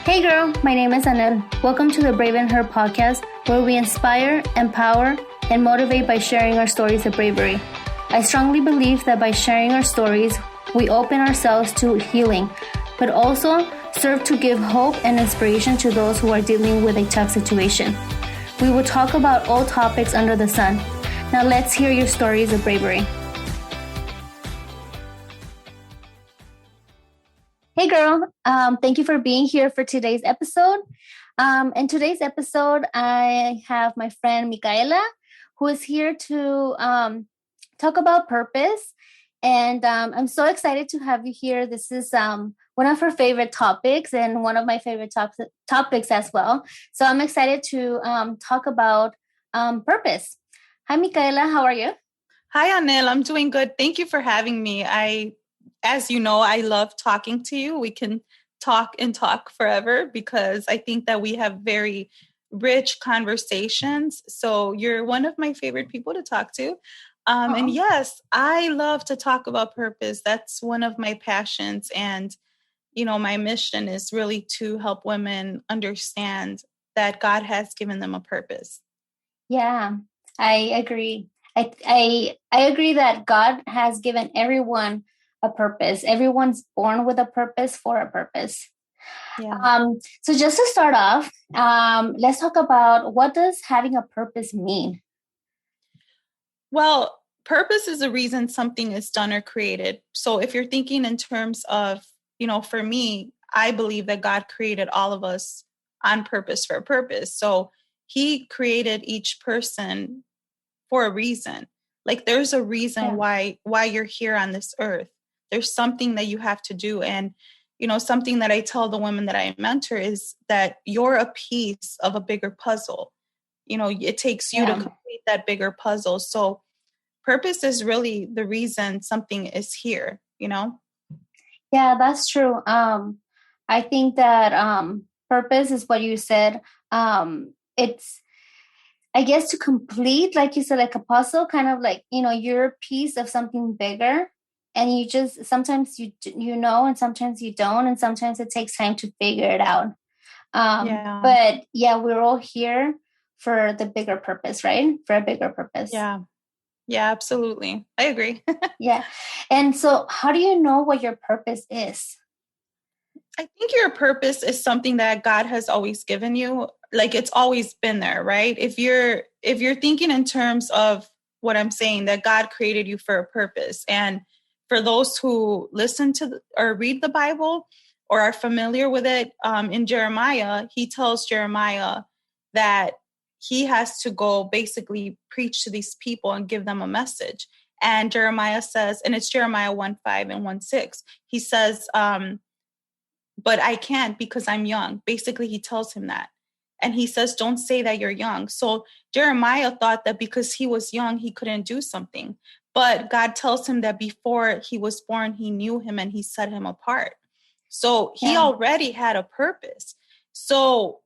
Hey girl, my name is Anel. Welcome to the Brave in Her podcast, where we inspire, empower, and motivate by sharing our stories of bravery. I strongly believe that by sharing our stories, we open ourselves to healing, but also serve to give hope and inspiration to those who are dealing with a tough situation. We will talk about all topics under the sun. Now let's hear your stories of bravery. Hey girl, thank you for being here for today's episode. In today's episode, I have my friend Micaela, who is here to talk about purpose. And I'm so excited to have you here. This is one of her favorite topics and one of my favorite topics as well. So I'm excited to talk about purpose. Hi, Micaela. How are you? Hi, Anil. I'm doing good. Thank you for having me. As you know, I love talking to you. We can talk and talk forever because I think that we have very rich conversations. So you're one of my favorite people to talk to. And yes, I love to talk about purpose. That's one of my passions. And, my mission is really to help women understand that God has given them a purpose. Yeah, I agree. I agree that God has given everyone a purpose. Everyone's born with a purpose for a purpose. Yeah. So just to start off, let's talk about, what does having a purpose mean? Well, purpose is a reason something is done or created. So if you're thinking in terms of, for me, I believe that God created all of us on purpose for a purpose. So he created each person for a reason. Like there's a reason why you're here on this earth. There's something that you have to do. And, something that I tell the women that I mentor is that you're a piece of a bigger puzzle. It takes you to complete that bigger puzzle. So purpose is really the reason something is here, Yeah, that's true. I think that purpose is what you said. It's, I guess, to complete, like you said, like a puzzle, kind of like, you're a piece of something bigger. And you just, sometimes you know, and sometimes you don't. And sometimes it takes time to figure it out. But yeah, we're all here for the bigger purpose, right? For a bigger purpose. Yeah, absolutely. I agree. Yeah. And so how do you know what your purpose is? I think your purpose is something that God has always given you. Like it's always been there, right? If you're thinking in terms of what I'm saying, that God created you for a purpose. And for those who listen to or read the Bible or are familiar with it, in Jeremiah, he tells Jeremiah that he has to go basically preach to these people and give them a message. And Jeremiah says, and it's Jeremiah 1:5 and 1:6, he says, but I can't because I'm young. Basically, he tells him that. And he says, don't say that you're young. So Jeremiah thought that because he was young, he couldn't do something. But God tells him that before he was born, he knew him and he set him apart. So he already had a purpose. So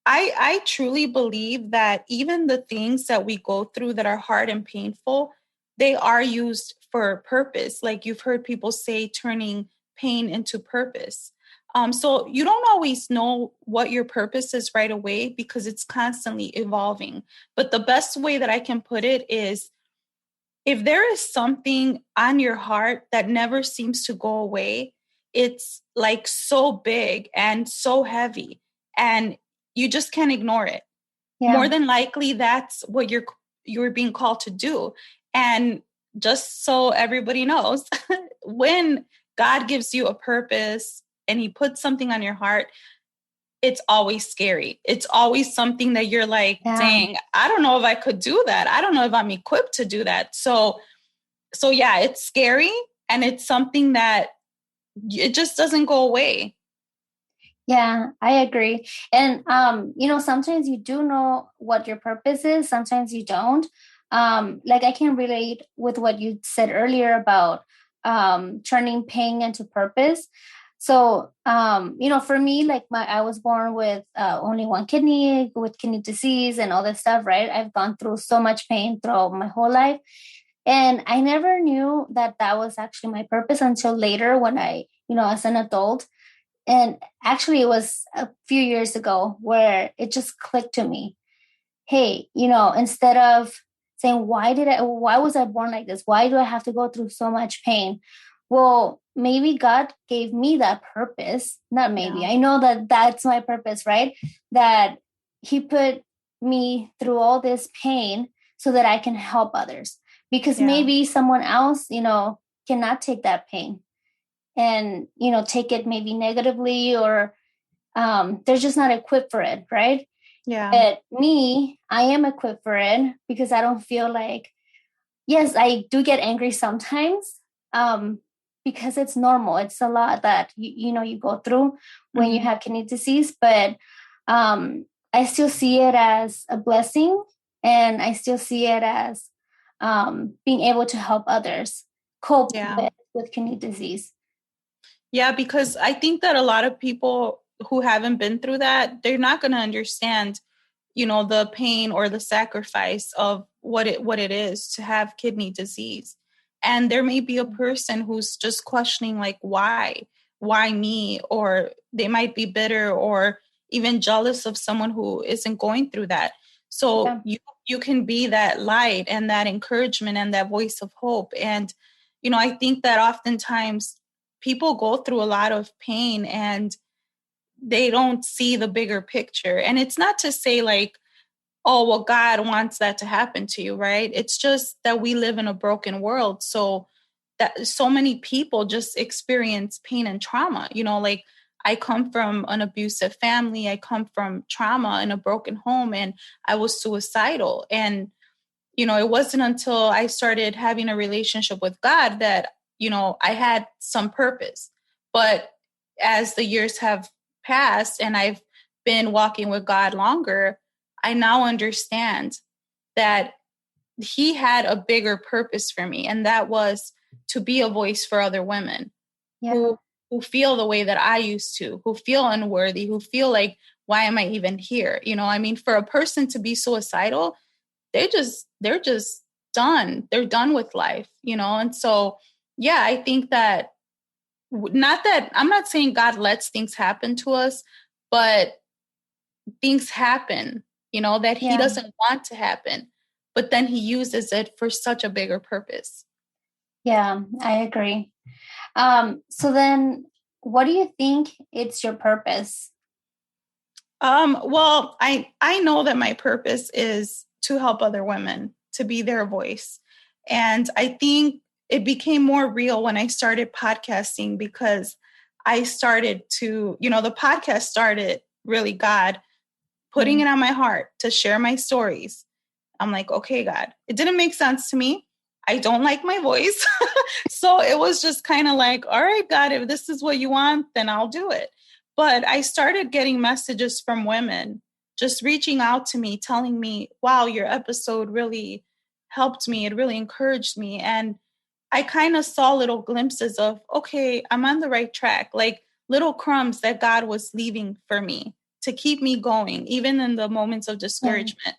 I truly believe that even the things that we go through that are hard and painful, they are used for a purpose. Like you've heard people say, turning pain into purpose. So you don't always know what your purpose is right away because it's constantly evolving. But the best way that I can put it is, if there is something on your heart that never seems to go away, it's like so big and so heavy and you just can't ignore it. Yeah. More than likely, that's what you're being called to do. And just so everybody knows, when God gives you a purpose and he puts something on your heart, it's always scary. It's always something that you're like, dang, I don't know if I could do that. I don't know if I'm equipped to do that. So yeah, it's scary. And it's something that it just doesn't go away. Yeah, I agree. And, sometimes you do know what your purpose is. Sometimes you don't. Like I can relate with what you said earlier about turning pain into purpose. So, for me, like I was born with only one kidney, with kidney disease and all that stuff, right? I've gone through so much pain throughout my whole life. And I never knew that was actually my purpose until later when I, as an adult, And actually, it was a few years ago where it just clicked to me. Hey, instead of saying, why was I born like this? Why do I have to go through so much pain? Well, maybe God gave me that purpose. Not maybe. Yeah. I know that that's my purpose, right? That He put me through all this pain so that I can help others. Because Yeah. maybe someone else, cannot take that pain and, take it maybe negatively, or they're just not equipped for it, right? Yeah. But me, I am equipped for it because I don't feel like, yes, I do get angry sometimes, um, because it's normal. It's a lot that you go through when you Mm-hmm. have kidney disease, but I still see it as a blessing, and I still see it as being able to help others cope Yeah. with kidney disease. Yeah, because I think that a lot of people who haven't been through that, they're not going to understand, the pain or the sacrifice of what it is to have kidney disease. And there may be a person who's just questioning, like, why me? Or they might be bitter or even jealous of someone who isn't going through that. So Yeah. you can be that light and that encouragement and that voice of hope. And I think that oftentimes people go through a lot of pain and they don't see the bigger picture. And it's not to say like, oh, well, God wants that to happen to you, right? It's just that we live in a broken world. So that so many people just experience pain and trauma. Like, I come from an abusive family. I come from trauma in a broken home, and I was suicidal. And, it wasn't until I started having a relationship with God that, I had some purpose. But as the years have passed and I've been walking with God longer, I now understand that He had a bigger purpose for me, and that was to be a voice for other women Yeah. who who feel the way that I used to, who feel unworthy, who feel like, why am I even here? I mean, for a person to be suicidal, they're just done. They're done with life. And so, yeah, I think that, not that I'm not saying God lets things happen to us, but things happen, that He Yeah. doesn't want to happen, but then He uses it for such a bigger purpose. Yeah, I agree. So then what do you think it's your purpose? Well, I know that my purpose is to help other women, to be their voice. And I think it became more real when I started podcasting, because I started to, the podcast started really God putting Mm. it on my heart to share my stories. I'm like, okay, God, it didn't make sense to me. I don't like my voice. So it was just kind of like, all right, God, if this is what you want, then I'll do it. But I started getting messages from women just reaching out to me, telling me, wow, your episode really helped me. It really encouraged me. And I kind of saw little glimpses of, okay, I'm on the right track, like little crumbs that God was leaving for me to keep me going, even in the moments of Yeah. discouragement.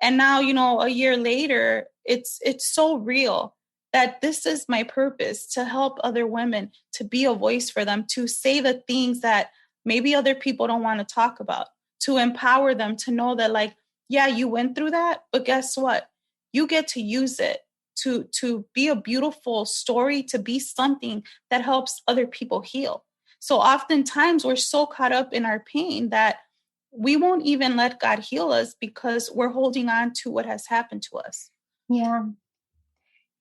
And now, a year later, it's so real that this is my purpose, to help other women, to be a voice for them, to say the things that maybe other people don't want to talk about, to empower them to know that, like, yeah, you went through that, but guess what? You get to use it to be a beautiful story, to be something that helps other people heal. So oftentimes we're so caught up in our pain that we won't even let God heal us because we're holding on to what has happened to us. Yeah.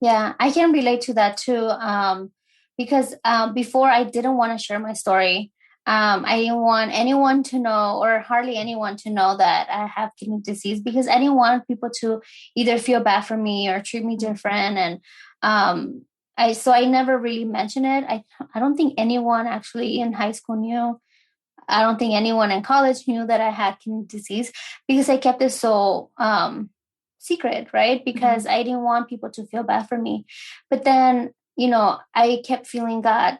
Yeah, I can relate to that too. Because before I didn't want to share my story. I didn't want anyone to know, or hardly anyone to know, that I have kidney disease, because I didn't want people to either feel bad for me or treat me different. And I never really mentioned it. I don't think anyone actually in high school knew. I don't think anyone in college knew that I had kidney disease, because I kept it so secret, right? Because Mhm. I didn't want people to feel bad for me. But then, I kept feeling God,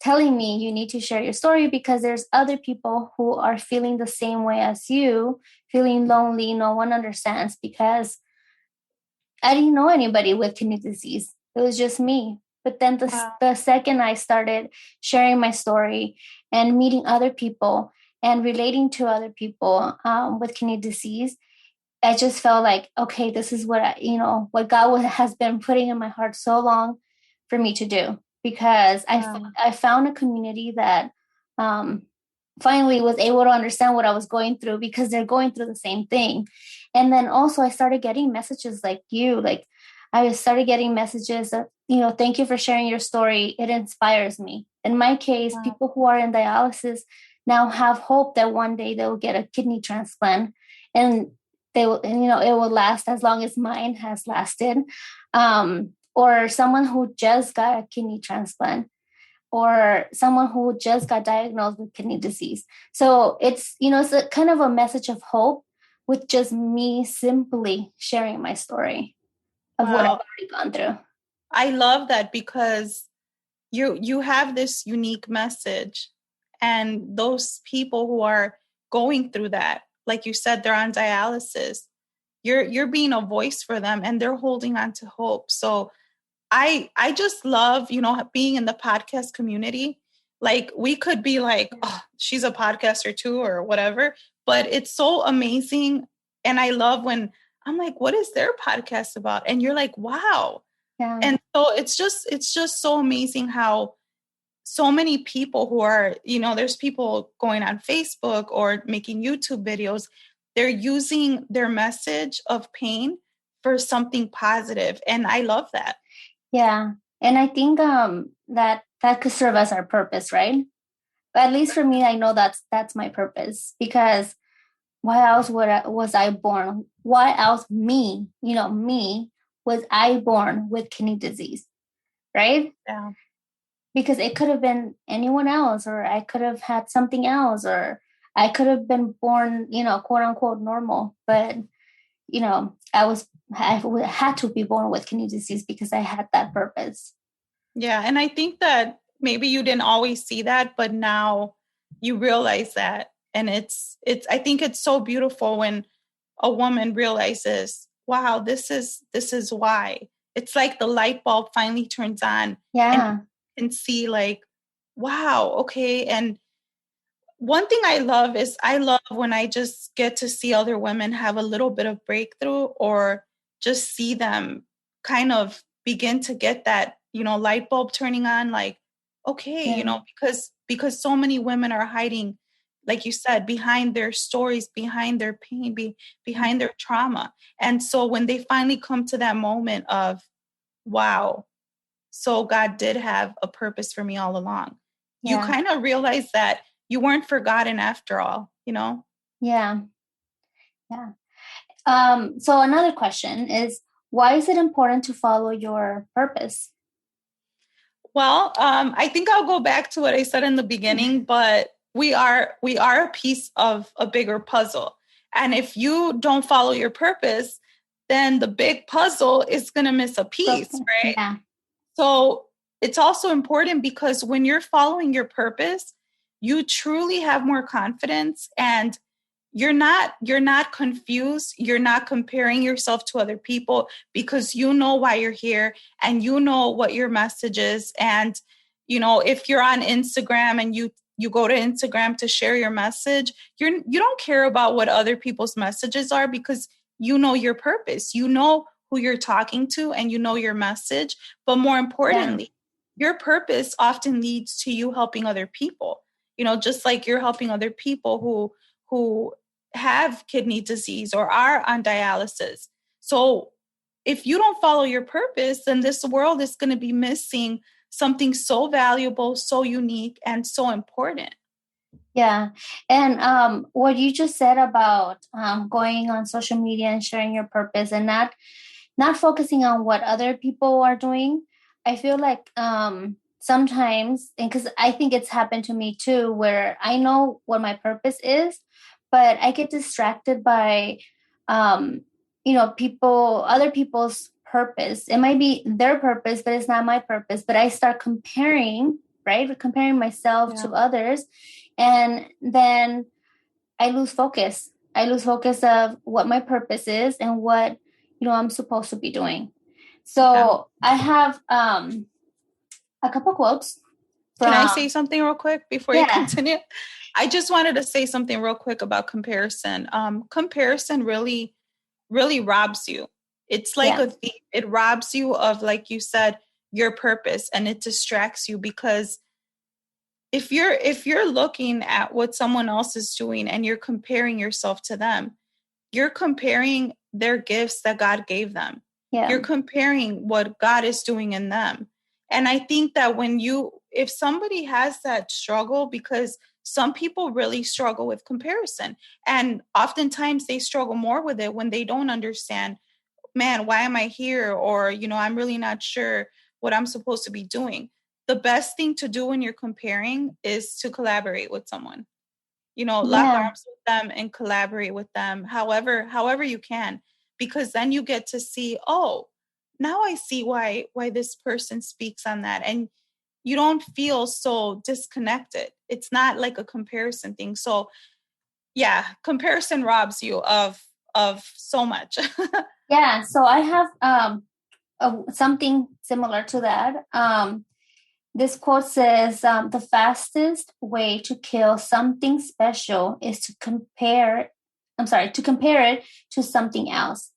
telling me, you need to share your story, because there's other people who are feeling the same way as you, feeling lonely. No one understands, because I didn't know anybody with kidney disease. It was just me. But then Wow. the second I started sharing my story and meeting other people and relating to other people with kidney disease, I just felt like, okay, this is what what God has been putting in my heart so long for me to do, because Wow. I found a community that um, finally was able to understand what I was going through, because they're going through the same thing. And then also I started getting messages like you, like I started getting messages that, thank you for sharing your story. It inspires me. In my case, Wow. people who are in dialysis now have hope that one day they will get a kidney transplant, and they will, and, it will last as long as mine has lasted. Or someone who just got a kidney transplant, or someone who just got diagnosed with kidney disease. So it's, it's a kind of a message of hope with just me simply sharing my story of what I've Wow. already gone through. I love that because you have this unique message, and those people who are going through that, like you said, they're on dialysis. You're being a voice for them, and they're holding on to hope. So I just love, being in the podcast community. Like we could be like, oh, she's a podcaster too, or whatever, but it's so amazing. And I love when I'm like, what is their podcast about? And you're like, wow. Yeah. And so it's just so amazing how so many people who are, there's people going on Facebook or making YouTube videos, they're using their message of pain for something positive. And I love that. Yeah. And I think that could serve as our purpose, right? At least for me, I know that's my purpose, because why else was I born? Why else me was I born with kidney disease, right? Yeah. Because it could have been anyone else, or I could have had something else, or I could have been born, quote unquote normal. But, I had to be born with kidney disease because I had that purpose. Yeah. And I think that maybe you didn't always see that, but now you realize that. And I think it's so beautiful when a woman realizes, wow, this is why. It's like the light bulb finally turns on, and Yeah. you can see like, wow, okay. And one thing I love is I love when I just get to see other women have a little bit of breakthrough, or just see them kind of begin to get that, light bulb turning on, like, okay, Yeah. because so many women are hiding, like you said, behind their stories, behind their pain, behind their trauma. And so when they finally come to that moment of, wow, so God did have a purpose for me all along. You Yeah. kind of realize that you weren't forgotten after all. Yeah. Yeah. So another question is, why is it important to follow your purpose? Well, I think I'll go back to what I said in the beginning, but we are a piece of a bigger puzzle. And if you don't follow your purpose, then the big puzzle is going to miss a piece, right? Yeah. So it's also important because when you're following your purpose, you truly have more confidence, and you're not confused, you're not comparing yourself to other people, because you know why you're here, and you know what your message is. And if you're on Instagram and you go to Instagram to share your message, you don't care about what other people's messages are, because you know your purpose, you know who you're talking to, and you know your message. But more Yeah. importantly, your purpose often leads to you helping other people, just like you're helping other people who have kidney disease or are on dialysis. So if you don't follow your purpose, then this world is going to be missing something so valuable, so unique, and so important. Yeah. And what you just said about going on social media and sharing your purpose, and not focusing on what other people are doing, I feel like sometimes, and because I think it's happened to me too, where I know what my purpose is, but I get distracted by um, other people's purpose. It might be their purpose, but it's not my purpose. But I start comparing, right? Comparing myself Yeah. to others, and then I lose focus. I lose focus of what my purpose is and what I'm supposed to be doing. Yeah. So I have a couple quotes Can I from, say something real quick before you yeah, continue? I just wanted to say something real quick about comparison. Comparison really, really robs you. It's like yeah, a thief. It robs you of, like you said, your purpose, and it distracts you because if you're looking at what someone else is doing and you're comparing yourself to them, you're comparing their gifts that God gave them. yeah, You're comparing what God is doing in them. And I think that if somebody has that struggle, because some people really struggle with comparison, and oftentimes they struggle more with it when they don't understand, man, why am I here? Or, I'm really not sure what I'm supposed to be doing. The best thing to do when you're comparing is to collaborate with someone, lock yeah, arms with them and collaborate with them however you can, because then you get to see, oh, now I see why this person speaks on that, and you don't feel so disconnected. It's not like a comparison thing. So yeah, comparison robs you of so much. yeah. So I have something similar to that. This quote says, the fastest way to kill something special is to compare it to something else.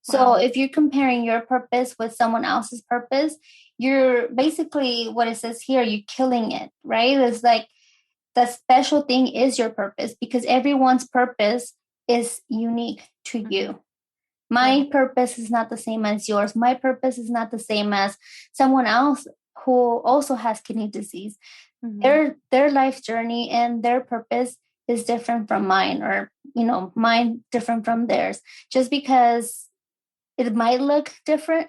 So Wow. if you're comparing your purpose with someone else's purpose, you're basically, what it says here, you're killing it, right? It's like the special thing is your purpose, because everyone's purpose is unique to Mm-hmm. you. Yeah. My purpose is not the same as yours. My purpose is not the same as someone else who also has kidney disease. Mm-hmm. Their life journey and their purpose is different from mine, or mine different from theirs. Just because it might look different,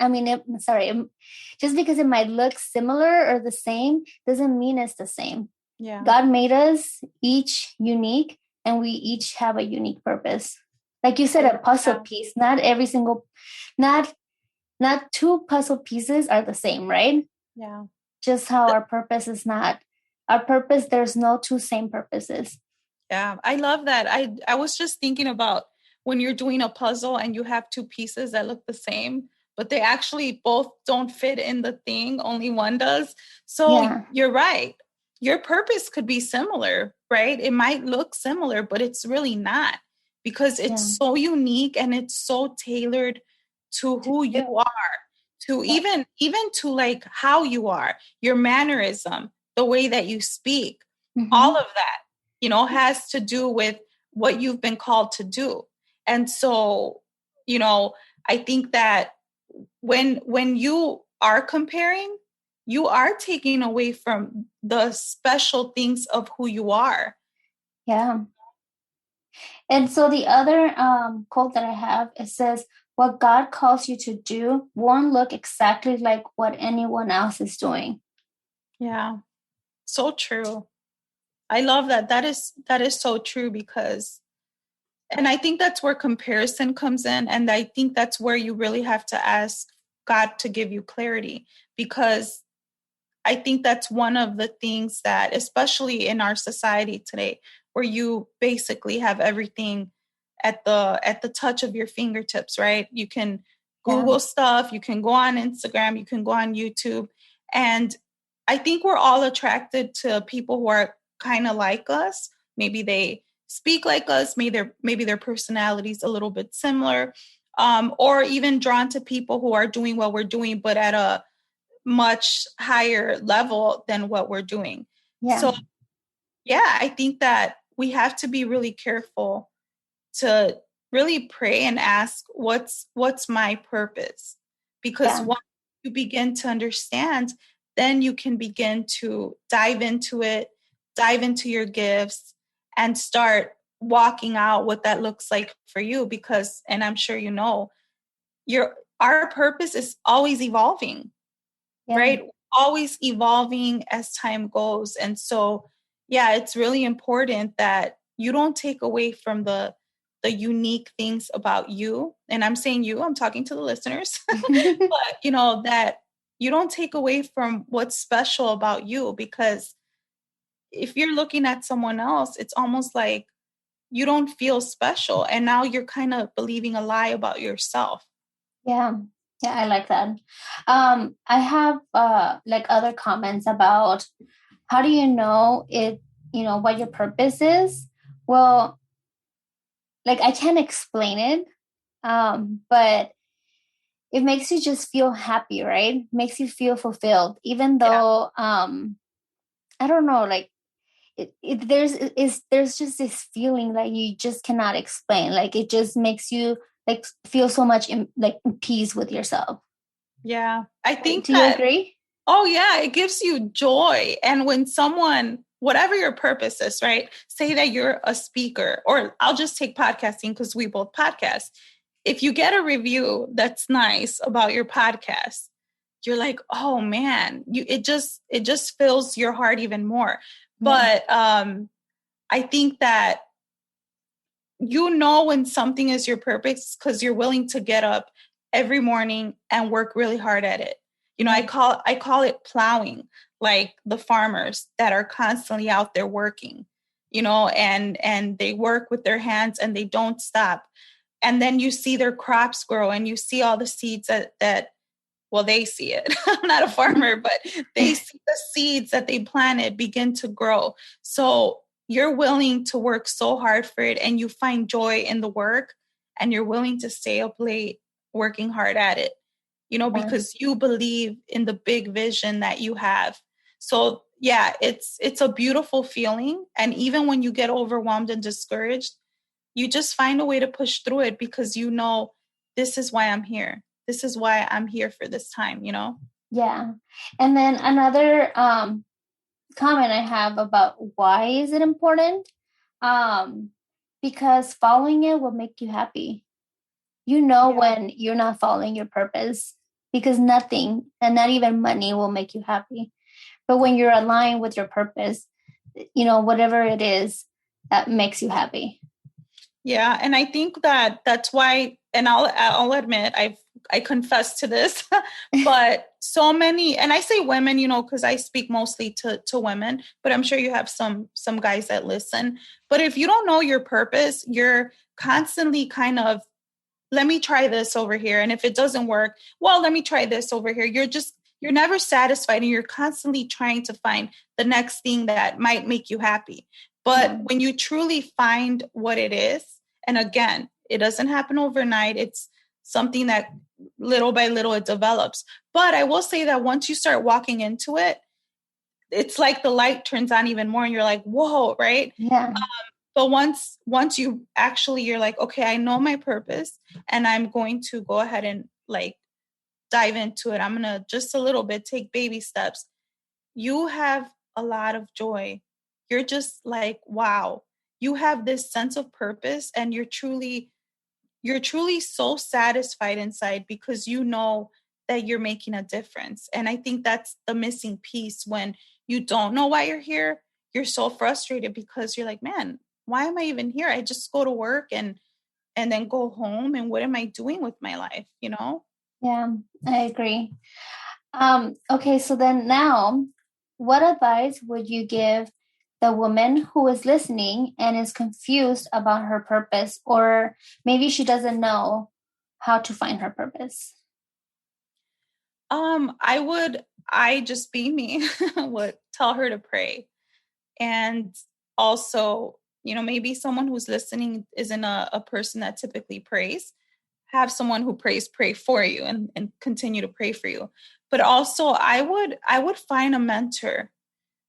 just because it might look similar or the same doesn't mean it's the same. Yeah. God made us each unique, and we each have a unique purpose. Like you said, a puzzle Yeah. piece. Not not two puzzle pieces are the same, right? Yeah. Just how our purpose is not our purpose. There's no two same purposes. Yeah, I love that. I was just thinking about when you're doing a puzzle and you have two pieces that look the same, but they actually both don't fit in the thing, only one does. So Yeah, you're right. Your purpose could be similar, right? It might look similar, but it's really not, because it's yeah, so unique and it's so tailored to who you are, to yeah. even to like how you are, your mannerism, the way that you speak, all Mm-hmm. of that, has to do with what you've been called to do. And so, you know, I think that when you are comparing, you are taking away from the special things of who you are. Yeah. And so the other quote that I have, it says, "What God calls you to do won't look exactly like what anyone else is doing." Yeah, so true. I love that. That is so true, because and I think that's where comparison comes in. And I think that's where you really have to ask God to give you clarity, because I think that's one of the things that, especially in our society today, where you basically have everything at the touch of your fingertips, right? You can Yeah, Google stuff, you can go on Instagram, you can go on YouTube. And I think we're all attracted to people who are kind of like us. Maybe they speak like us, maybe their personalities a little bit similar, or even drawn to people who are doing what we're doing, but at a much higher level than what we're doing. yeah, So, yeah, I think that we have to be really careful to really pray and ask, what's my purpose? Because yeah, once you begin to understand, then you can begin to dive into it, dive into your gifts, and start walking out what that looks like for you. Because, and I'm sure your our purpose is always evolving, yeah, right? Always evolving as time goes. And so, yeah, it's really important that you don't take away from the unique things about you. And I'm saying you, I'm talking to the listeners, but that you don't take away from what's special about you, because if you're looking at someone else, it's almost like you don't feel special. And now you're kind of believing a lie about yourself. yeah. Yeah, I like that. I have like other comments about how do you know it, what your purpose is? Well, like I can't explain it, but it makes you just feel happy, right? Makes you feel fulfilled, even Yeah. though I don't know, like there's just this feeling that you just cannot explain. Like it just makes you like feel so much like in peace with yourself. Yeah. I Right? think Do you that, agree? oh, yeah, it gives you joy. And when someone, whatever your purpose is, right? Say that you're a speaker, or I'll just take podcasting because we both podcast. If you get a review that's nice about your podcast, you're like, oh man, it just fills your heart even more. Yeah. But I think that you know when something is your purpose because you're willing to get up every morning and work really hard at it. You know, Yeah. I call it plowing, like the farmers that are constantly out there working, and they work with their hands and they don't stop. And then you see their crops grow and you see all the seeds that well, they see it. I'm not a farmer, but they see the seeds that they planted begin to grow. So you're willing to work so hard for it and you find joy in the work and you're willing to stay up late working hard at it, Yeah. because you believe in the big vision that you have. So yeah, it's a beautiful feeling. And even when you get overwhelmed and discouraged, you just find a way to push through it because this is why I'm here. This is why I'm here for this time. Yeah. And then another comment I have about why is it important? Um, because following it will make you happy. You know Yeah. when you're not following your purpose because nothing and not even money will make you happy. But when you're aligned with your purpose, whatever it is that makes you happy. Yeah, and I think that that's why, and I'll admit I confess to this, but so many, and I say women, because I speak mostly to women, but I'm sure you have some guys that listen. But if you don't know your purpose, you're constantly kind of, let me try this over here, and if it doesn't work, well, let me try this over here. You're never satisfied, and you're constantly trying to find the next thing that might make you happy. Yeah. But when you truly find what it is, and again, it doesn't happen overnight, it's something that little by little it develops. But I will say that once you start walking into it, it's like the light turns on even more and you're like, whoa, right? Yeah. But once you're like, okay, I know my purpose and I'm going to go ahead and like dive into it. I'm going to just a little bit take baby steps. You have a lot of joy. You're just like, wow, you have this sense of purpose and you're truly so satisfied inside because you know that you're making a difference. And I think that's the missing piece when you don't know why you're here. You're so frustrated because you're like, man, why am I even here? I just go to work and then go home, and what am I doing with my life? Yeah, I agree. Okay, so then now, what advice would you give the woman who is listening and is confused about her purpose, or maybe she doesn't know how to find her purpose? I just be me, would tell her to pray. And also, maybe someone who's listening isn't a person that typically prays. Have someone who pray for you and continue to pray for you. But also I would find a mentor,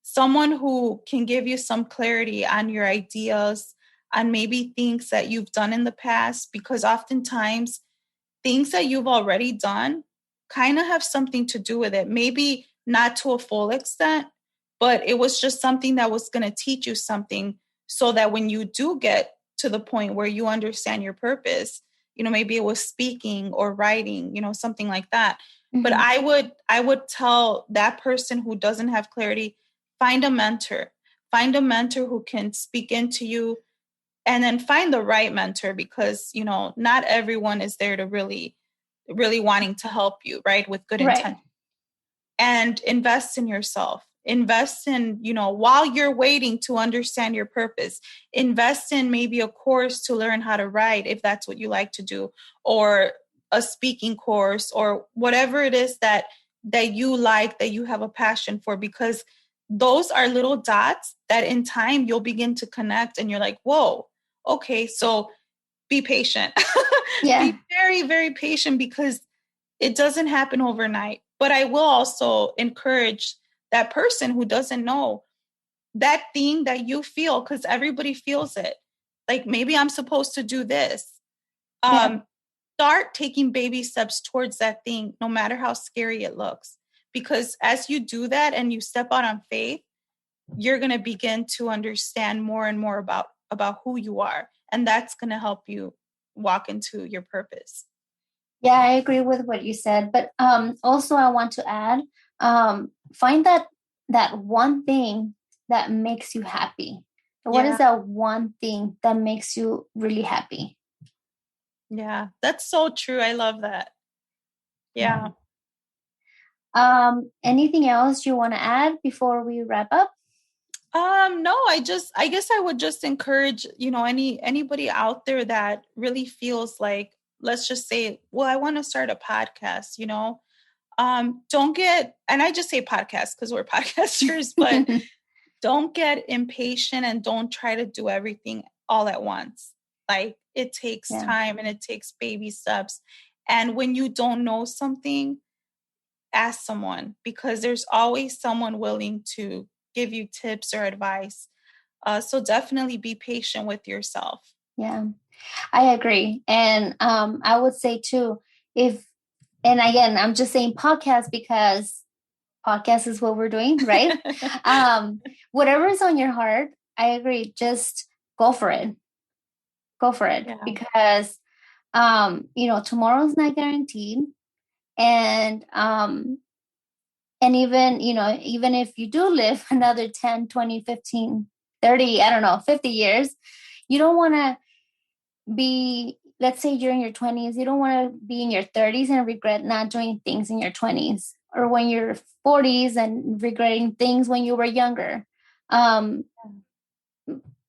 someone who can give you some clarity on your ideas, on maybe things that you've done in the past, because oftentimes things that you've already done kind of have something to do with it. Maybe not to a full extent, but it was just something that was going to teach you something so that when you do get to the point where you understand your purpose, maybe it was speaking or writing, something like that. But Mm-hmm. I would tell that person who doesn't have clarity, find a mentor. Find a mentor who can speak into you, and then find the right mentor, because not everyone is there to really wanting to help you, right, with good Right. intent. And invest in yourself, invest in, while you're waiting to understand your purpose, invest in maybe a course to learn how to write if that's what you like to do, or a speaking course or whatever it is that you like, that you have a passion for, because those are little dots that in time you'll begin to connect and you're like, whoa, okay, so be patient. Yeah. Be very, very patient, because it doesn't happen overnight. But I will also encourage that person who doesn't know that thing that you feel, because everybody feels it. Like, maybe I'm supposed to do this. Yeah. Start taking baby steps towards that thing, no matter how scary it looks. Because as you do that and you step out on faith, you're going to begin to understand more and more about who you are. And that's going to help you walk into your purpose. Yeah, I agree with what you said, but also I want to add, find that one thing that makes you happy. What is Yeah. that one thing that makes you really happy? Yeah, that's so true. I love that. Yeah. Anything else you want to add before we wrap up? No, I guess I would just encourage, anybody out there that really feels like, let's just say, well, I want to start a podcast, don't get, and I just say podcast because we're podcasters, but don't get impatient and don't try to do everything all at once. Like, it takes Yeah. time and it takes baby steps. And when you don't know something, ask someone, because there's always someone willing to give you tips or advice. So definitely be patient with yourself. Yeah, I agree. And I would say too, and again, I'm just saying podcast because podcast is what we're doing, right? Whatever is on your heart, I agree. Just go for it. Go for it, Yeah. because tomorrow's not guaranteed. And even, even if you do live another 10, 20, 15, 30, I don't know, 50 years, you don't want to be, let's say you're in your 20s, you don't want to be in your 30s and regret not doing things in your 20s, or when you're 40s and regretting things when you were younger. um,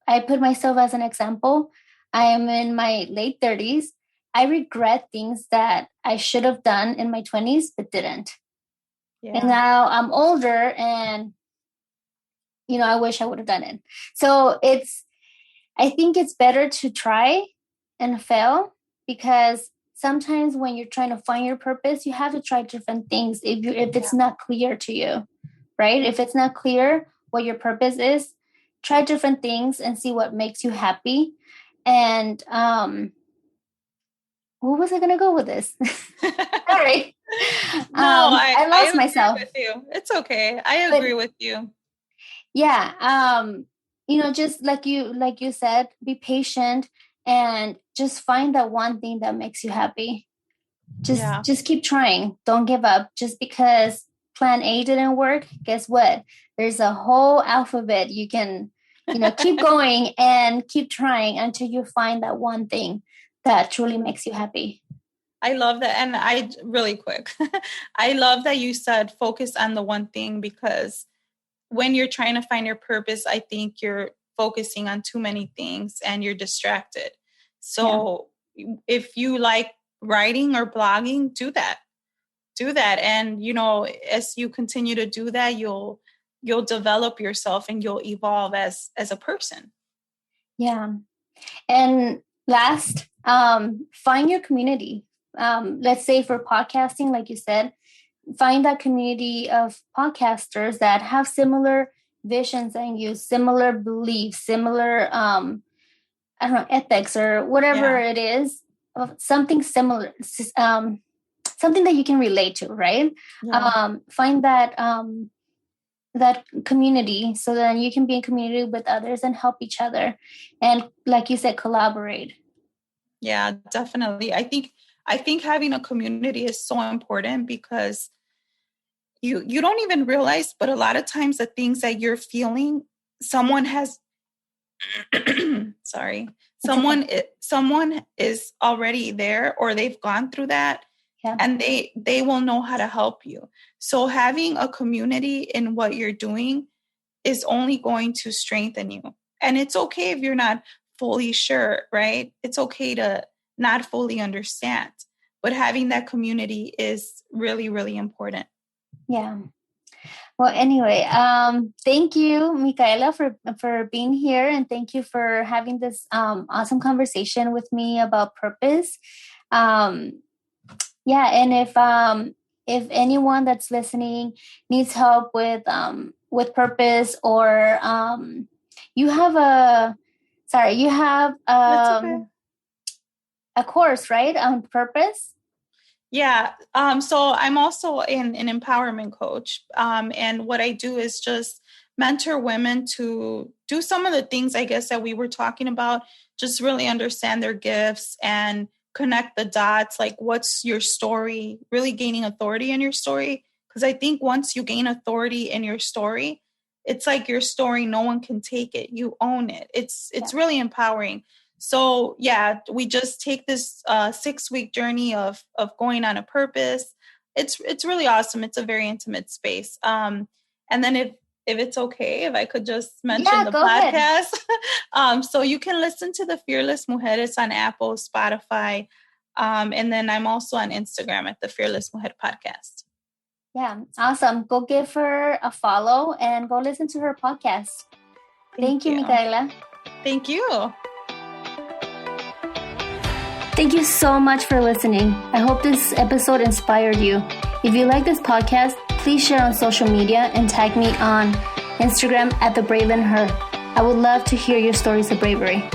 I put myself as an example. I am in my late 30s. I regret things that I should have done in my 20s but didn't. And Yeah. now I'm older, and I wish I would have done it. So I think it's better to try and fail, because sometimes when you're trying to find your purpose, you have to try different things if it's not clear to you, right? If it's not clear what your purpose is, try different things and see what makes you happy. And where was I going to go with this? Sorry. No, I I lost agree myself. with you. It's okay. I But agree with you. yeah, just like you said, be patient and just find that one thing that makes you happy. just Yeah. just keep trying. Don't give up just because plan A didn't work. Guess what? There's a whole alphabet. You can keep going and keep trying until you find that one thing that truly makes you happy. I love that. And really quick, I love that you said focus on the one thing, because when you're trying to find your purpose, I think you're focusing on too many things and you're distracted. So if you like writing or blogging, do that. Do that. And as you continue to do that, you'll develop yourself and you'll evolve as a person. Yeah. And last, find your community. Let's say for podcasting, like you said, find that community of podcasters that have similar visions than you, similar beliefs, similar I don't know, ethics or whatever Yeah. it is, of something similar, something that you can relate to, right? Yeah. Find that community, so then you can be in community with others and help each other, and like you said, collaborate. Yeah, definitely. I think having a community is so important, because you don't even realize, but a lot of times the things that you're feeling, someone has sorry, It's okay. someone is already there, or they've gone through that, Yeah. and they will know how to help you. So having a community in what you're doing is only going to strengthen you. And it's okay if you're not fully sure, right? It's okay to not fully understand. but having that community is really, really important. Yeah. Well, anyway, thank you, Micaela, for being here, and thank you for having this awesome conversation with me about purpose. Yeah, and if anyone that's listening needs help with purpose, or you have That's okay. A course, right, on purpose. Yeah. So I'm also an empowerment coach. And what I do is just mentor women to do some of the things, I guess, that we were talking about, just really understand their gifts and connect the dots. Like, what's your story, really gaining authority in your story. Because I think once you gain authority in your story, it's like your story, no one can take it. You own it. It's really empowering. So yeah, we just take this 6-week journey of going on a purpose. It's really awesome. It's a very intimate space. And then if it's okay, if I could just mention the podcast. So you can listen to the Fearless Mujeres on Apple, Spotify. And then I'm also on Instagram at the Fearless Mujer Podcast. Yeah, awesome. Go give her a follow and go listen to her podcast. Thank you, Micaela. Thank you. Thank you so much for listening. I hope this episode inspired you. If you like this podcast, please share on social media and tag me on Instagram at @TheBraveandHer. I would love to hear your stories of bravery.